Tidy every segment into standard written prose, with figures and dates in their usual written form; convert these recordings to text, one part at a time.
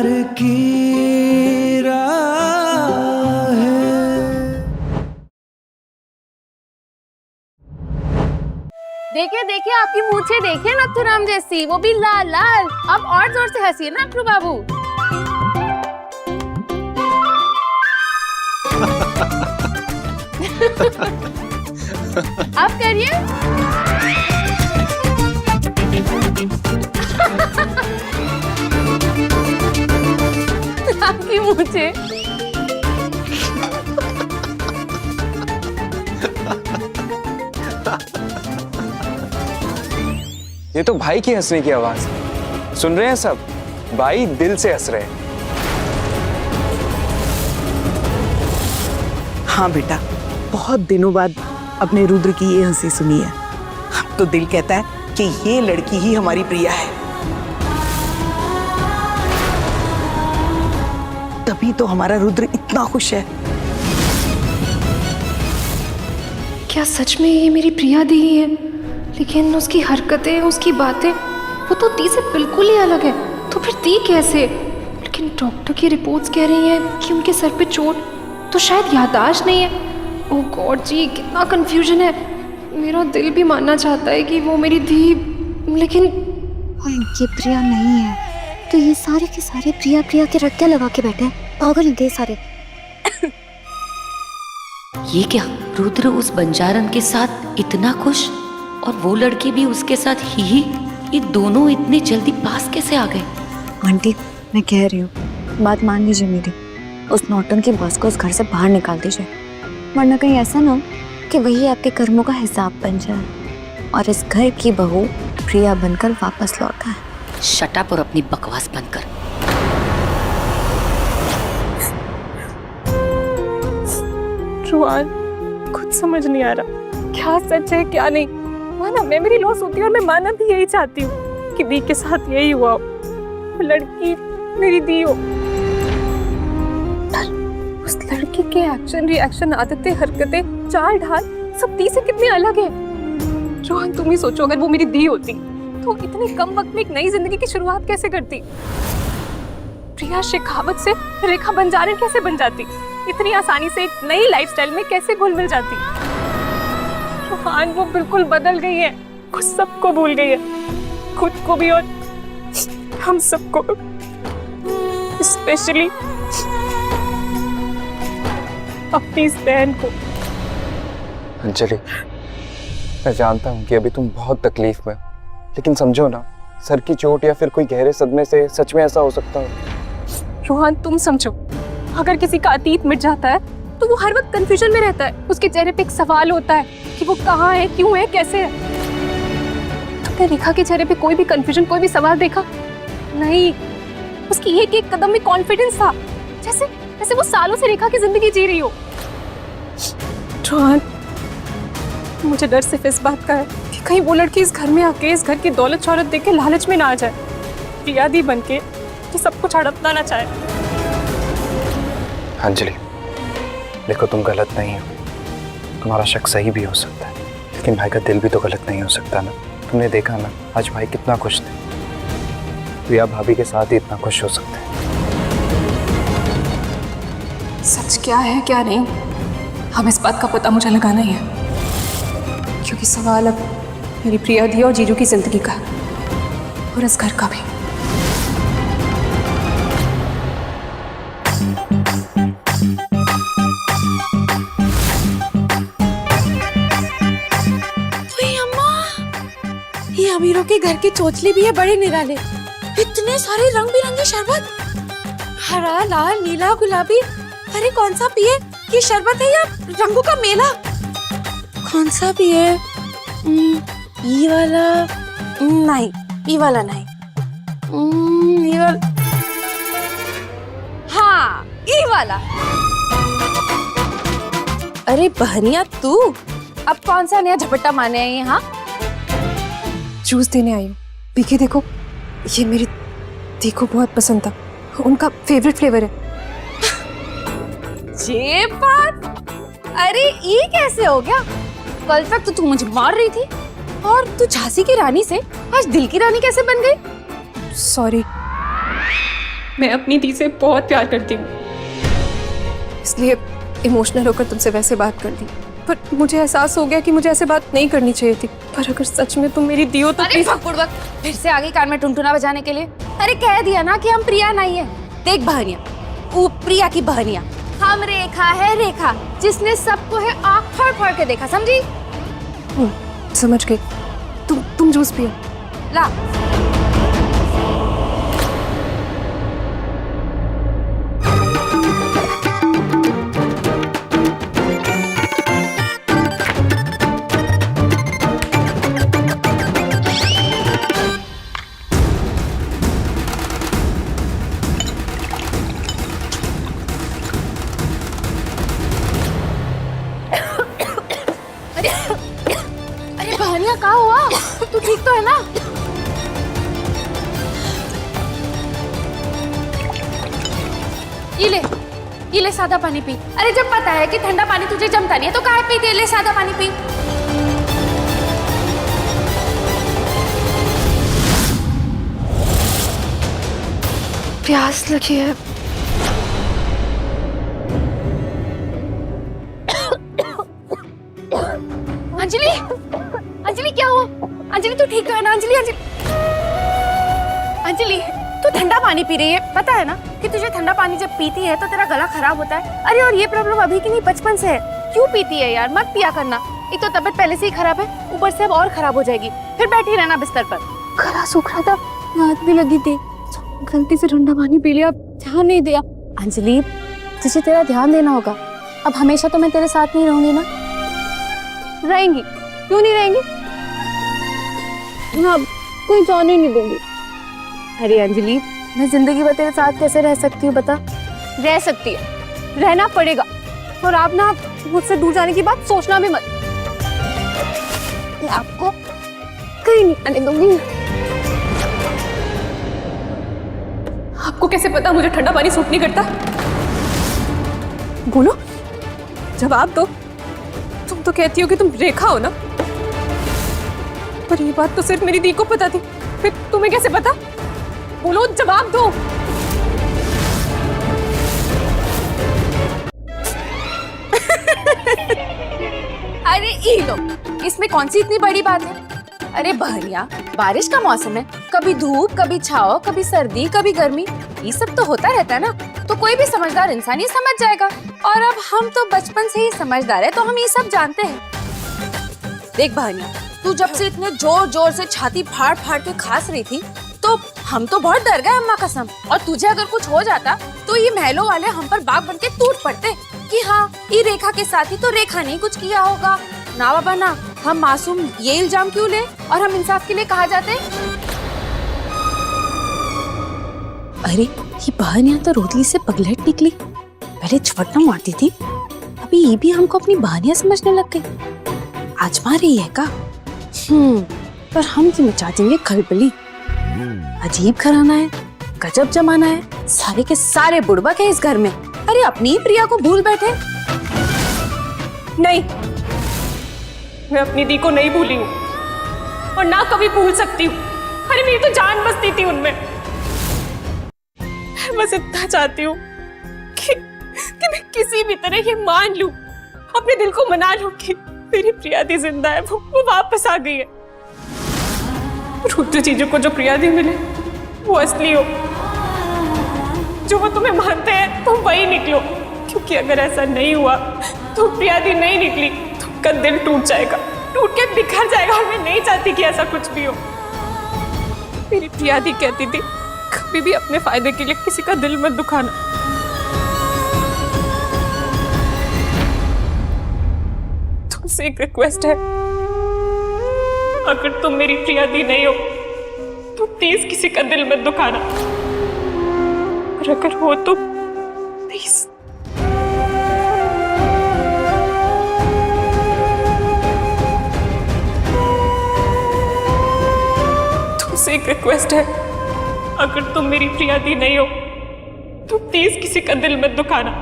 प्यार की राह है। देखिए देखिए आपकी मूंछें देखिए नथुराम जैसी, वो भी लाल लाल। अब और जोर से हंसिए ना अक्रू बाबू। आप करिए। आपकी मूंछें। ये तो भाई की हंसने की आवाज। सुन रहे हैं सब? भाई दिल से हंस रहे हैं। हाँ बेटा, बहुत दिनों बाद अपने रुद्र की ये हंसी सुनी है। अब तो दिल कहता है कि ये लड़की ही हमारी प्रिया है। तभी तो हमारा रुद्र इतना खुश है। क्या सच में ये मेरी प्रिया दी है? लेकिन उसकी हरकतें, उसकी बातें, वो तो दी से बिल्कुल ही अलग है। तो फिर दी कैसे? लेकिन डॉक्टर की रिपोर्ट्स कह रही हैं कि उनके सर पे चोट, तो शायद याददाश्त नहीं है। ओह गॉड जी, कितना कंफ्यूजन है। मेरा दिल भी मानना चाहता है कि वो मेरी दी, लेकिन ये प्रिया नहीं है तो ये सारे के सारे प्रिया प्रिया के रट्टे लगा के बैठे हैं। पागल हैं सारे। ये क्या, रुद्र उस बंजारन के साथ इतना खुश और वो लड़की भी उसके साथ ही ये दोनों इतने जल्दी पास कैसे आ गए? आंटी, मैं कह रही हूँ, बात मान लीजिए मेरी। उस नौटंकी बॉस को उस घर से बाहर निकाल दीजिए, वरना कहीं ऐसा ना हो कि वही आपके कर्मों का हिसाब बन जाए और इस घर की बहू प्रिया बनकर वापस लौट आए। शट अप और अपनी बकवास बंद कर। रोहान, कुछ समझ नहीं आ रहा क्या सच है क्या नहीं। माना मेमोरी लॉस होती है और मैं माना भी यही चाहती हूँ कि दी के साथ यही हुआ हो, वो लड़की मेरी दी हो। उस लड़की के एक्शन, रिएक्शन, आदतें, हरकतें, चाल ढाल सब दी से कितनी अलग है। रोहन, तुम ही सोचो, अगर वो मेरी दी होती तो इतने कम वक्त में एक नई जिंदगी की शुरुआत कैसे करती? प्रिया शेखावत से रेखा बंजारन कैसे बन जाती? इतनी आसानी से एक नई लाइफस्टाइल में कैसे घुल मिल जाती? रोहन, वो बिल्कुल बदल गई है, खुद सबको भूल गई है, खुद को भी और हम सबको, स्पेशली अपनी इस बहन को। अंजलि, मैं जानता हूँ कि अभी तुम बहुत तकलीफ में, लेकिन समझो ना, सर की चोट या फिर कोई गहरे सदमे से सच में ऐसा हो सकता है। रोहन, तुम समझो, अगर किसी का अतीत मिट जाता है तो वो हर वक्त कंफ्यूजन में रहता है। उसके चेहरे पे एक सवाल होता है कि वो कहाँ है, क्यों है, कैसे है। तुमने रेखा के चेहरे पे कोई भी कंफ्यूजन, कोई भी सवाल देखा? नहीं, उसकी एक एक कदम में कॉन्फिडेंस था, जैसे जैसे वो सालों से रेखा की जिंदगी जी रही हो। रोहन, मुझे डर सिर्फ इस बात का है कि कहीं वो लड़की इस घर में आके इस घर की दौलत शौहरत देख के लालच में ना आ जाए, प्रियादी बन के तो सब कुछ हड़पना ना चाहे। अंजलि, देखो, तुम गलत नहीं हो, तुम्हारा शक सही भी हो सकता है, लेकिन भाई का दिल भी तो गलत नहीं हो सकता ना। तुमने देखा ना, आज भाई कितना खुश थे, प्रिया भाभी के साथ ही इतना खुश हो सकते हैं। सच क्या है क्या नहीं, अब इस बात का पता मुझे लगाना ही है, क्योंकि सवाल अब मेरी प्रिया दी और जीजू की जिंदगी का और इस घर का भी। ये अमीरों के घर की चोचली भी है, बड़े निराले। इतने सारे रंग बिरंगे शरबत, हरा, लाल, नीला, गुलाबी। अरे कौन सा पिए? ये शरबत है या रंगों का मेला? कौन सा पिए? ये वाला नहीं, ये वाला नहीं, ये वाला, हाँ ये वाला। अरे बहनिया तू अब कौन सा नया झपट्टा मारने आई है? हाँ, जूस देने आई हूँ, पी के देखो, ये मेरी दी को बहुत पसंद था, उनका फेवरेट फ्लेवर है। ये बात, अरे ये कैसे हो गया? कल तक तो तू मुझे मार रही थी और तू झांसी की रानी से आज दिल की रानी कैसे बन गई? सॉरी, मैं अपनी दी से बहुत प्यार करती हूँ, इसलिए इमोशनल होकर तुमसे वैसे बात कर दी। पर मुझे एहसास हो गया कि मुझे ऐसे बात नहीं करनी चाहिए थी। पर अगर सच में तुम मेरी दी हो तो अरे फकपुड़वक, फिर से आगे कान में टुनटुना बजाने के लिए। अरे कह दिया ना कि हम प्रिया नहीं है। देख बहनिया, वो प्रिया की बहनिया, हम रेखा है, रेखा जिसने सबको है आँख फाड़ फाड़ के देखा, समझी? समझ गई। तुम जूस पियो। ला। अरे बहनिया, क्या हुआ? तू ठीक तो है ना? ये ले सादा पानी पी। अरे जब पता है कि ठंडा पानी तुझे जमता नहीं है तो काहे पीती है? ले सादा पानी पी। प्यास लगी है। अंजलि, अंजलि क्या हुआ? अंजलि तू ठीक तो है ना? अंजलि, अंजलि, अंजलि तू ठंडा पानी पी रही है। पता है ना कि तुझे ठंडा पानी जब पीती है तो तेरा गला खराब होता है। अरे और ये प्रॉब्लम अभी की नहीं, बचपन से है। क्यों पीती है यार? मत पिया करना। एक तो तबीयत पहले से ही खराब है, ऊपर से अब और खराब हो जाएगी। फिर बैठी रहना बिस्तर पर। गला सूख रहा था, याद भी लगी थी, गलती से ठंडा पानी पी लिया, ध्यान नहीं दिया। अंजलि, तुझे तेरा ध्यान देना होगा। अब हमेशा तो मैं तेरे साथ नहीं रहूंगी ना। रहेंगी, क्यों नहीं रहेंगी? हाँ, कोई जाने नहीं दूंगी। अरे अंजलि, मैं जिंदगी भर तेरे साथ कैसे रह सकती हूँ बता? रह सकती है, रहना पड़ेगा। और आप ना मुझसे दूर जाने की बात सोचना भी मत। मैं आपको कहीं नहीं आने दूंगी। आपको कैसे पता मुझे ठंडा पानी सूट नहीं करता? बोलो, जवाब दो। तुम तो कहती हो कि तुम रेखा हो ना, पर ये बात तो सिर्फ मेरी दी को पता थी। फिर तुम्हें कैसे पता? बोलो, जवाब दो। अरे ये लो, इसमें कौन सी इतनी बड़ी बात है? अरे बहनिया, बारिश का मौसम है, कभी धूप, कभी छाव, कभी सर्दी, कभी गर्मी, ये सब तो होता रहता है ना। तो कोई भी समझदार इंसान ही समझ जाएगा। और अब हम तो बचपन से ही समझदार है, तो हम ये सब जानते हैं। देख बहनिया, तू जब से इतने जोर जोर से छाती फाड़ फाड़ के खांस रही थी तो हम तो बहुत डर गए, अम्मा कसम। और तुझे अगर कुछ हो जाता तो ये महलों वाले हम पर बाग बन के टूट पड़ते कि हाँ, ये रेखा के साथ ही तो रेखा ने कुछ किया होगा। ना बाबा ना, हम मासूम ये इल्जाम क्यों ले? और हम इंसाफ के लिए कहा जाते। अरे ये बहनिया तो रोतली से पगलेट निकली। पहले झपटना मारती थी, अभी ये भी हमको अपनी बहनिया समझने लग गई। आजमा रही है का? पर हम तो मचा देंगे खलबली। अजीब घराना है, गजब जमाना है, सारे के सारे बुड़बक है इस घर में। अरे अपनी ही प्रिया को भूल बैठे। नहीं, मैं अपनी दी को नहीं भूली हूँ और ना कभी भूल सकती हूँ। अरे मेरी तो जान बसती थी उनमें। बस इतना चाहती हूँ कि मैं किसी भी तरह ये मान लूं, अपने दिल को मना लूं कि मेरी प्रिया दी जिंदा है, वो वापस आ गई है। रुद्र चीजों को जो प्रिया दी मिले वो असली हो, जो वो तुम्हें मानते हैं तुम वही निकलो। क्योंकि अगर ऐसा नहीं हुआ तो प्रिया दी नहीं निकली तो उनका दिल टूट जाएगा, टूट के बिखर जाएगा। और मैं नहीं चाहती कि ऐसा कुछ भी हो। मेरी प्रिया दी कहती थी, कभी भी अपने फायदे के लिए किसी का दिल मत दुखाना। तुमसे एक रिक्वेस्ट है, अगर तुम मेरी प्रिया दी नहीं हो तो प्लीज किसी का दिल मत दुखाना। और अगर हो तो प्लीज। तुमसे एक रिक्वेस्ट है, अगर तुम मेरी प्रिया दी नहीं हो तो प्लीज किसी का दिल मत दुखाना।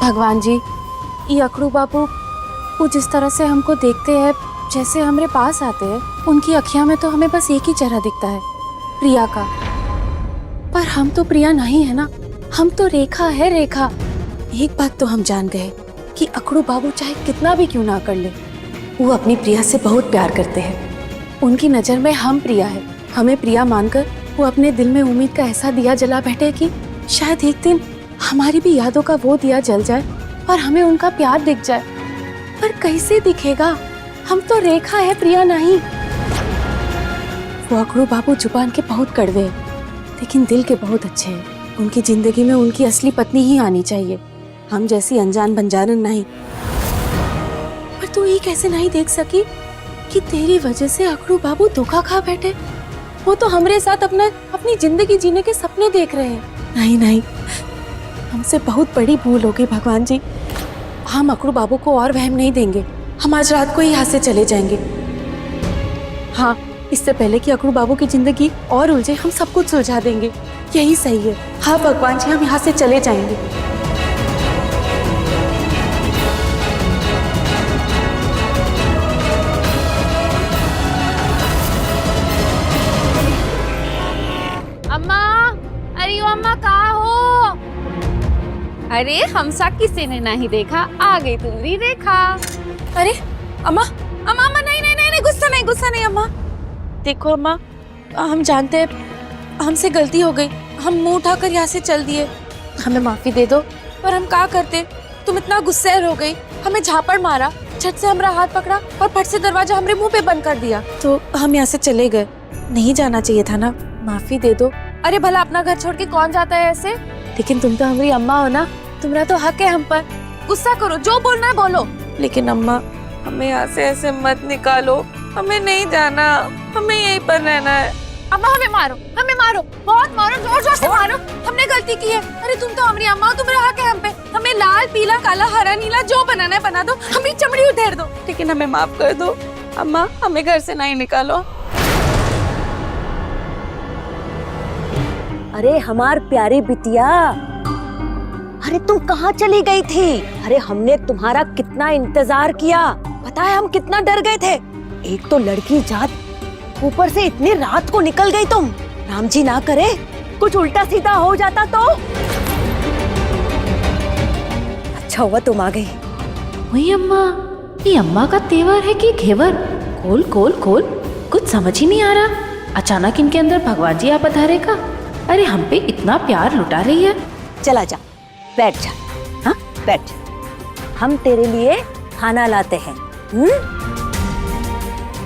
भगवान जी, ये अकड़ू बाबू वो जिस तरह से हमको देखते हैं, जैसे हमारे पास आते हैं, उनकी अखियां में तो हमें बस एक ही चेहरा दिखता है, प्रिया का। पर हम तो प्रिया नहीं है ना, हम तो रेखा है, रेखा। एक बात तो हम जान गए कि अकड़ू बाबू चाहे कितना भी क्यों ना कर ले, वो अपनी प्रिया से बहुत प्यार करते हैं। उनकी नज़र में हम प्रिया है, हमें प्रिया मानकर वो अपने दिल में उम्मीद का ऐसा दिया जला बैठे कि शायद एक दिन हमारी भी यादों का वो दिया जल जाए और हमें उनका प्यार दिख जाए। पर कैसे दिखेगा, हम तो रेखा है, प्रिया नहीं। वो अकड़ू बाबू जुबान के बहुत कड़वे हैं, लेकिन दिल के बहुत अच्छे हैं। उनकी जिंदगी में उनकी असली पत्नी ही आनी चाहिए, हम जैसी अनजान बंजारन नहीं। पर तू ये कैसे नहीं देख सकी कि तेरी वजह से अकड़ू बाबू धोखा खा बैठे? वो तो हमारे साथ अपनी जिंदगी जीने के सपने देख रहे हैं। नहीं नहीं, हमसे बहुत बड़ी भूल हो गई भगवान जी। हम अकड़ू बाबू को और वहम नहीं देंगे, हम आज रात को ही यहाँ से चले जाएंगे। हाँ, इससे पहले कि अकड़ू बाबू की जिंदगी और उलझे, हम सब कुछ सुलझा देंगे, यही सही है। हाँ भगवान जी, हम यहाँ से चले जाएंगे। अम्मा, अरे ओ अम्मा कहाँ हो? अरे हमसा किसी ने नहीं देखा, आ गई तुम्हारी रेखा। अरे अम्मा, अम्मा अम्मा, नहीं नहीं नहीं, गुस्सा नहीं, गुस्सा नहीं अम्मा। देखो अम्मा, हम जानते हैं हमसे गलती हो गई, हम मुंह उठाकर यहाँ से चल दिए, हमें माफी दे दो। पर हम क्या करते, तुम इतना गुस्से हो गई, हमें झापड़ मारा, झट से हमारा हाथ पकड़ा और फट से दरवाजा हमारे मुंह पे बंद कर दिया, तो हम यहाँ से चले गए। नहीं जाना चाहिए था ना, माफी दे दो। अरे भला अपना घर छोड़ के कौन जाता है ऐसे? लेकिन तुम तो हमारी अम्मा हो ना, तुम्हारा तो हक है हम पर। गुस्सा करो, जो बोलना है बोलो, लेकिन अम्मा हमें यहाँ से ऐसे मत निकालो, हमें नहीं जाना, हमें यहीं पर रहना है। अम्मा हमें मारो, हमें मारो, बहुत मारो, जोर जोर से मारो, हमने गलती की है। अरे तुम तो हमारी अम्मा हो, तुम्हारा हक है हम पे। हमें लाल पीला काला हरा नीला जो बनाना है बना दो, हमें चमड़ी उधेड़ दो, लेकिन हमें माफ कर दो अम्मा, हमें घर से नहीं निकालो। अरे हमार प्यारी बिटिया, अरे तुम कहाँ चली गई थी? अरे हमने तुम्हारा कितना इंतजार किया, पता है हम कितना डर गए थे। एक तो लड़की जात, ऊपर से इतनी रात को निकल गई तुम। राम जी ना करे कुछ उल्टा सीधा हो जाता तो। अच्छा हुआ तुम आ गई। वही अम्मा, ये अम्मा का तेवर है कि घेवर? खोल खोल खोल, कुछ समझ ही नहीं आ रहा। अचानक इनके अंदर भगवान जी आ पधारे का। अरे हम पे इतना प्यार लुटा रही है। चला जा, बैठ जा, हाँ बैठ जा, हम तेरे लिए खाना लाते हैं।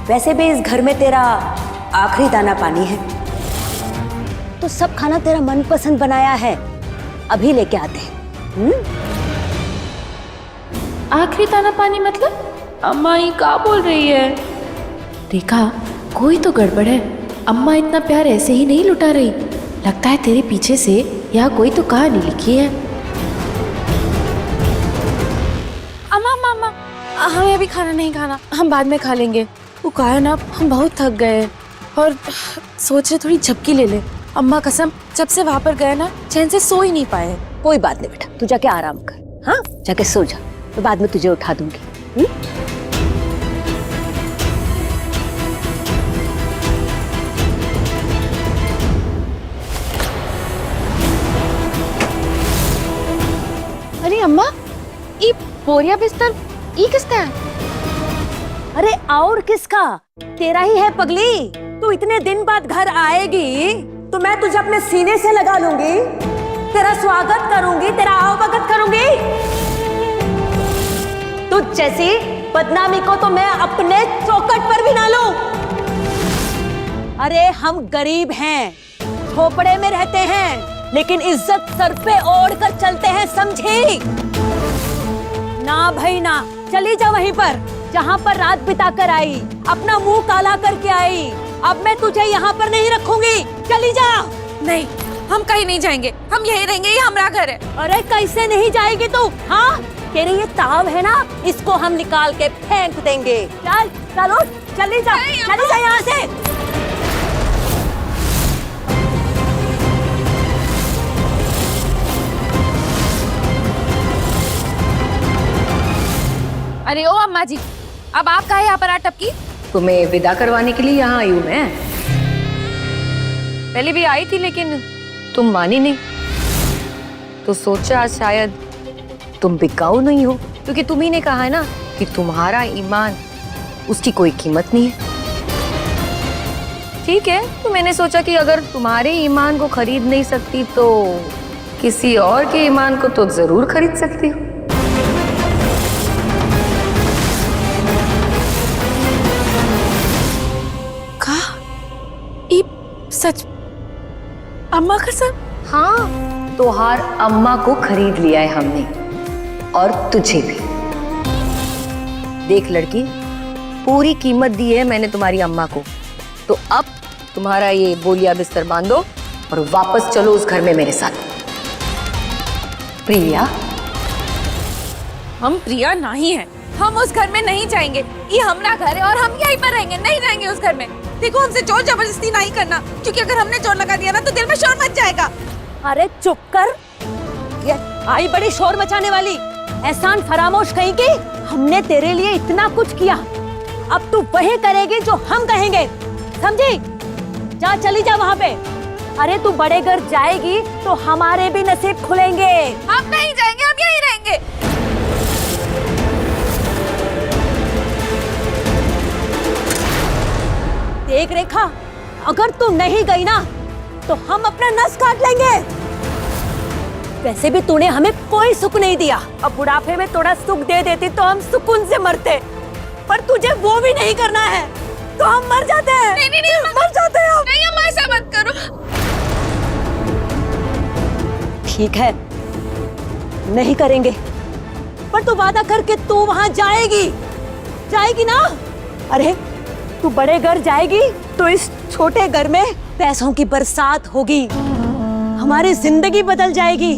वैसे भी इस घर में तेरा आखिरी दाना पानी है, तो सब खाना तेरा मनपसंद बनाया है, अभी लेके आते हैं। आखिरी दाना पानी मतलब? अम्मा ये क्या बोल रही है? रेखा, कोई तो गड़बड़ है। अम्मा इतना प्यार ऐसे ही नहीं लुटा रही, लगता है तेरे पीछे से यहाँ कोई तो कहानी लिखी है। अम्मा अम्मा अम्मा, हमें अभी खाना नहीं खाना, हम बाद में खा लेंगे। वो कहा है ना, हम बहुत थक गए और सोच रहे थोड़ी झपकी ले ले। अम्मा कसम, जब से वहां पर गए ना, चैन से सो ही नहीं पाए। कोई बात नहीं बेटा, तू जाके आराम कर, हाँ जाके सो जा, तो बाद में तुझे उठा दूंगी। अरे अम्मा, ये बोरिया बिस्तर ये किसका है? अरे और किसका, तेरा ही है पगली। तू इतने दिन बाद घर आएगी तो मैं तुझे अपने सीने से लगा लूंगी, तेरा स्वागत करूंगी, तेरा आवभगत करूंगी। तुझ जैसी बदनामी को तो मैं अपने चौखट पर भी ना लूं। अरे हम गरीब हैं, झोपड़े में रहते हैं, लेकिन इज्जत सर पे ओढ़ कर चलते हैं, समझी? ना भाई ना, चली जा वहीं पर जहाँ पर रात बिता कर आई, अपना मुंह काला करके आई। अब मैं तुझे यहाँ पर नहीं रखूंगी, चली जा। नहीं, हम कहीं नहीं जाएंगे, हम यहीं रहेंगे, ये हमारा घर है। अरे कैसे नहीं जाएगी तू? हाँ, तेरे ये ताव है ना, इसको हम निकाल के फेंक देंगे। चल चलो, चली जा, चली जा यहाँ से। अरे ओ अम्मा जी, अब आप काहे यहाँ पर आ टपकी? तुम्हें विदा करवाने के लिए यहाँ आई हूँ मैं। पहले भी आई थी लेकिन तुम मानी नहीं, तो सोचा शायद तुम बिकाऊ नहीं हो, क्योंकि तुम ही ने कहा है ना कि तुम्हारा ईमान उसकी कोई कीमत नहीं है। ठीक है, तो मैंने सोचा कि अगर तुम्हारे ईमान को खरीद नहीं सकती तो किसी और के ईमान को तो जरूर खरीद सकती हो। सच? अम्मा कसम? हाँ, तोहार अम्मा को खरीद लिया है हमने, और तुझे भी। देख लड़की, पूरी कीमत दी है मैंने तुम्हारी अम्मा को, तो अब तुम्हारा ये बोलिया बिस्तर बांधो और वापस चलो उस घर में मेरे साथ। प्रिया, हम प्रिया नहीं है, हम उस घर में नहीं जाएंगे। ये हमारा घर है और हम यहीं पर रहेंगे, नहीं जाएंगे उस घर में। देखो, हमसे जोर जबरदस्ती नहीं करना, क्योंकि अगर हमने जोर लगा दिया ना तो दिल में शोर मच जाएगा। अरे चुप कर, ये आई बड़ी शोर मचाने वाली। एहसान फरामोश कहीं की, हमने तेरे लिए इतना कुछ किया, अब तू वही करेगी जो हम कहेंगे, समझी? जा, चली जा वहाँ पे। अरे तू बड़े घर जाएगी तो हमारे भी नसीब खुलेंगे। हम नहीं जाएंगे, हम यहीं रहेंगे। देख रेखा, अगर तू नहीं गई ना तो हम अपना नस काट लेंगे। वैसे भी तूने हमें कोई सुख नहीं दिया, अब बुढ़ापे में थोड़ा सुख दे देती तो हम सुकून से मरते, पर तुझे वो भी नहीं करना है तो हम मर जाते हैं। नहीं नहीं नहीं, मर जाते हैं हम। नहीं अम्मा, ऐसा मत करो। ठीक है, नहीं करेंगे, पर तू वादा करके तू वहां जाएगी, जाएगी ना? अरे तू बड़े घर जाएगी तो इस छोटे घर में पैसों की बरसात होगी, हमारी जिंदगी बदल जाएगी।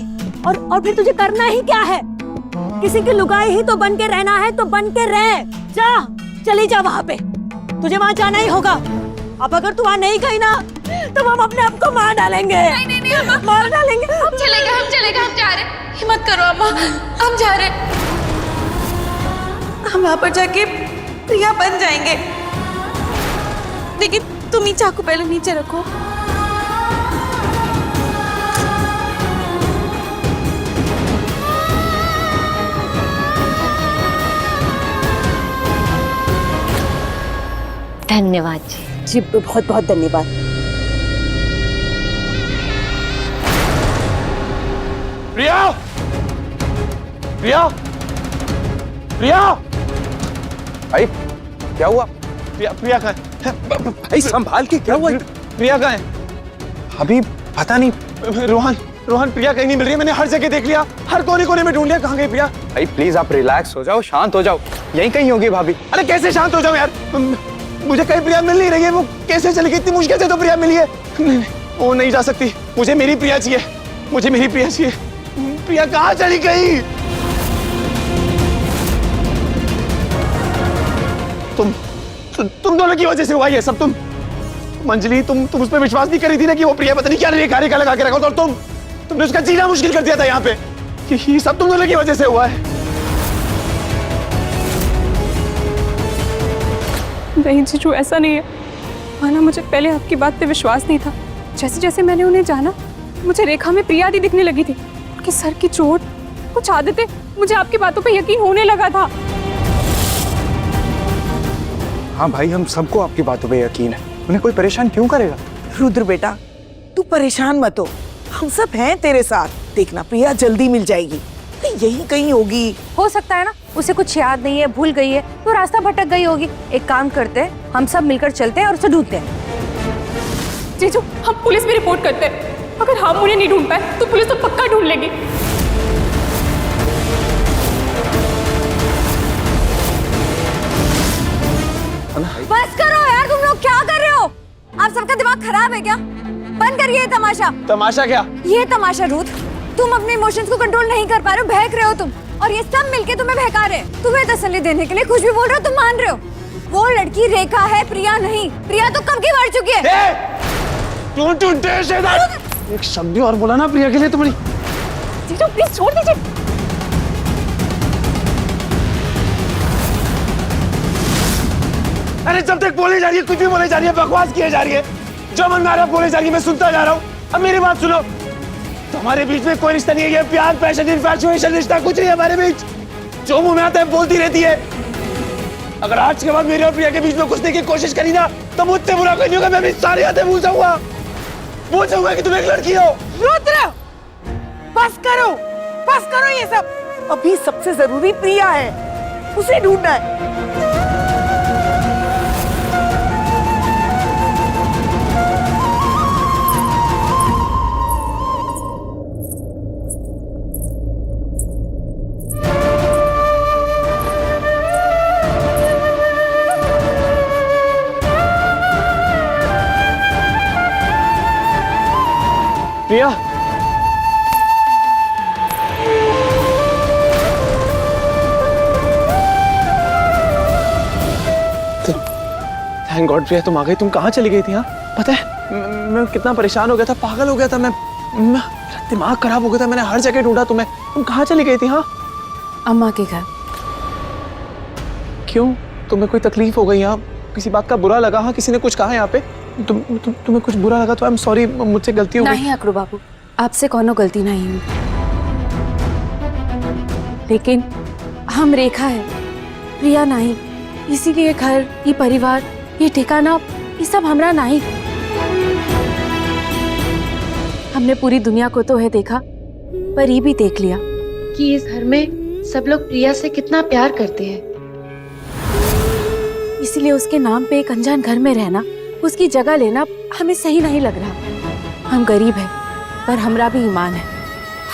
और फिर तुझे करना ही क्या है? किसी की लुगाई ही तो बन के रहना है, तो बन के रह। जा, चली जा वहाँ पे, तुझे वहाँ जाना ही होगा। अब अगर तू वहाँ नहीं गई ना तो हम अपने आप को मार डालेंगे। नहीं नहीं नहीं अम्मा, मार डालेंगे। हम चलेगा, हम जा रहे हैं। हिम्मत करो अम्मा, हम जा रहे हैं। हम वहाँ पर जाके प्रिया बन जाएंगे, लेकिन तुम ही चाकू पहले नीचे रखो। धन्यवाद जी। जी बहुत बहुत धन्यवाद। प्रिया, प्रिया, प्रिया, भाई क्या हुआ? प्रिया कहाँ है? भाई संभाल के, क्या हुआ? प्रिया कहाँ है? अभी पता नहीं। रोहन, प्रिया कहीं नहीं मिल रही है। मैंने हर जगह देख लिया, हर कोने कोने में ढूंढ लिया, कहाँ गई प्रिया? भाई प्लीज आप रिलैक्स हो जाओ, शांत हो जाओ, यहीं कहीं होगी भाभी। अरे कैसे शांत हो जाऊं यार, मुझे कहीं प्रिया मिल नहीं रही है। वो कैसे चली गई? इतनी मुश्किल से तो प्रिया मिली है। नहीं, वो नहीं जा सकती, मुझे मेरी प्रिया चाहिए, मुझे मेरी प्रिया चाहिए। प्रिया कहाँ चली गई? तुम दोनों की वजह से हुआ ये सब। तुम अंजलि, तुम उस पर विश्वास नहीं करी थी ना कि वो प्रिया पता नहीं क्या रेखा लगा के रखा, और तुमने उसका जीना मुश्किल कर दिया था यहाँ पे। ये सब तुम दोनों की वजह से हुआ है। नहीं जीजू, ऐसा नहीं है। माना मुझे पहले आपकी बात पे विश्वास नहीं था। जैसे जैसे मैंने उन्हें जाना, मुझे रेखा में प्रिया दी दिखने लगी थी। उनके सर की चोट, कुछ आदतें, मुझे आपकी बातों पे यकीन होने लगा था। हाँ भाई, हम सबको आपकी बातों पे यकीन है। उन्हें कोई परेशान क्यों करेगा? रुद्र बेटा, तू परेशान मत हो, हम सब हैं तेरे साथ। देखना प्रिया जल्दी मिल जाएगी, यही कहीं होगी। हो सकता है ना उसे कुछ याद नहीं है, भूल गई है, तो रास्ता भटक गई होगी। एक काम करते हैं, हम सब मिलकर चलते हैं और उसे ढूंढते हैं। जीजू, हम पुलिस में रिपोर्ट करते हैं। अगर हम उन्हें नहीं ढूंढ पाए तो पुलिस तो पक्का ढूंढ लेगी। बस करो यार, तुम लोग क्या कर रहे हो? आप सबका दिमाग खराब है क्या? बंद करिए ये तमाशा। तमाशा क्या? ये तमाशा रूथ, तुम अपने इमोशंस को कंट्रोल नहीं कर पा रहे हो, बहक रहे हो तुम, और ये सब मिलके तुम्हें बहका रहे हैं। तुम्हें तसल्ली देने के लिए कुछ भी बोल रहे हो, तुम मान रहे हो। वो लड़की रेखा है, प्रिया नहीं। प्रिया तो कब की मर चुकी है। एक शब्द भी और बोला ना प्रिया के लिए तुम्हारी। जीजू प्लीज छोड़ दीजिए। अरे जब तक बोले जा रही है, कुछ भी बोले जा रही है, बकवास किए जा रही है, जो मन में आ रहा है बोले जा रही है, मैं सुनता जा रहा हूँ। अब मेरी बात सुनो, हमारे बीच में कोई रिश्ता नहीं है, ये प्यार, पैशन, इन्फैचुएशन रिश्ता कुछ नहीं है हमारे बीच। जो मुंह में आता है बोलती रहती है। अगर आज के बाद मेरे और प्रिया के बीच में घुसने की कोशिश करी ना, तो मुझसे बुरा कोई नहीं होगा। मैं भी सारी बातें भूल जाऊंगा कि तुम एक लड़की हो। रुद्र, बस करो ये सब। अभी सबसे जरूरी प्रिया है, उसे ढूंढना है। प्रिया, थैंक गॉड प्रिया तुम आ गई। तुम कहाँ चली गई थी? हाँ पता है मैं कितना परेशान हो गया था, पागल हो गया था मैं मेरा दिमाग खराब हो गया था। मैंने हर जगह ढूंढा तुम्हें। तुम कहाँ चली गई थी? हाँ अम्मा के घर। क्यों? तुम्हें कोई तकलीफ हो गई? यहाँ किसी बात का बुरा लगा? हाँ किसी ने कुछ कहा यहाँ पे? तुम्हें कुछ बुरा लगा तो आई एम सॉरी, मुझसे गलती हो गई। नहीं अकरू बाबू, आपसे कोनो गलती नहीं हुई, लेकिन हम रेखा है, प्रिया नहीं। इसीलिए घर, ये परिवार, ये ठिकाना, ये सब हमरा नहीं। हमने पूरी दुनिया को तो है देखा, पर ये भी देख लिया कि इस घर में सब लोग प्रिया से कितना प्यार करते हैं। इसलिए उसके नाम पे एक अनजान घर में रहना, उसकी जगह लेना हमें सही नहीं लग रहा। हम गरीब हैं, पर हमरा भी ईमान है।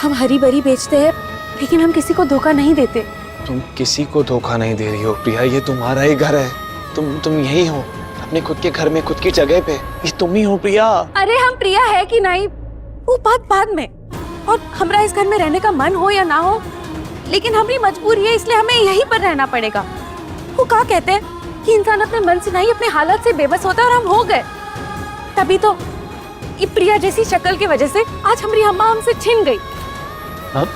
हम हरी भरी बेचते हैं, लेकिन हम किसी को धोखा नहीं देते। तुम किसी को धोखा नहीं दे रही हो प्रिया, ये तुम्हारा ही घर है। तुम यही हो, अपने खुद के घर में, खुद की जगह पे। ये तुम ही हो प्रिया। अरे हम प्रिया है कि नहीं वो बात बाद में, और हमरा इस घर में रहने का मन हो या ना हो, लेकिन हमारी मजबूरी है, इसलिए हमें यहीं पर रहना पड़ेगा। वो क्या कहते हैं कि इंसान अपने मन से नहीं अपने हालत से बेबस होता है, और हम हो गए। तभी तो ये प्रिया जैसी शक्ल की वजह से आज हमारी अम्मा हमसे छिन गई। हाँ?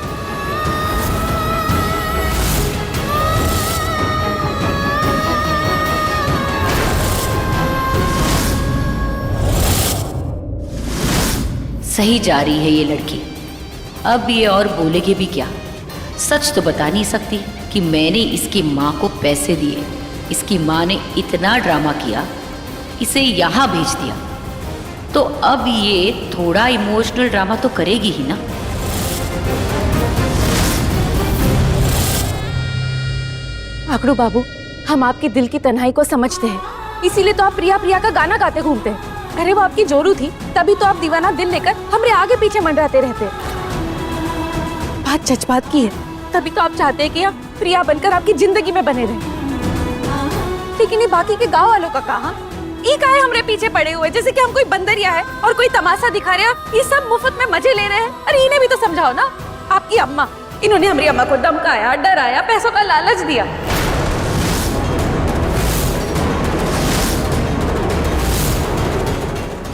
सही जा रही है ये लड़की। अब ये और बोलेगी भी क्या? सच तो बता नहीं सकती कि मैंने इसकी माँ को पैसे दिए, इसकी माँ ने इतना ड्रामा किया, इसे यहाँ भेज दिया, तो अब ये थोड़ा इमोशनल ड्रामा तो करेगी ही ना। अकड़ू बाबू, हम आपके दिल की तन्हाई को समझते हैं, इसीलिए तो आप प्रिया प्रिया का गाना गाते घूमते हैं। अरे वो आपकी जोरू थी, तभी तो आप दीवाना दिल लेकर हमरे आगे पीछे मंडराते रहते। बात जज्बात की है, तभी तो आप चाहते हैं कि आप प्रिया बनकर आपकी जिंदगी में बने रहे। लेकिन ये बाकी के गांव वालों का कहा? ये काहे हमरे पीछे पड़े हुए जैसे कि हम कोई बंदरिया है और कोई तमाशा दिखा रहे हैं। ये सब मुफ्त में मजे ले रहे हैं। अरे इन्हें भी तो समझाओ ना। आपकी अम्मा, इन्होंने हमारी अम्मा को धमकाया, डराया, पैसों का लालच दिया।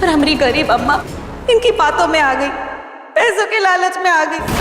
पर हमारी गरीब अम्मा इनकी बातों में आ गई, पैसों के लालच में आ गई।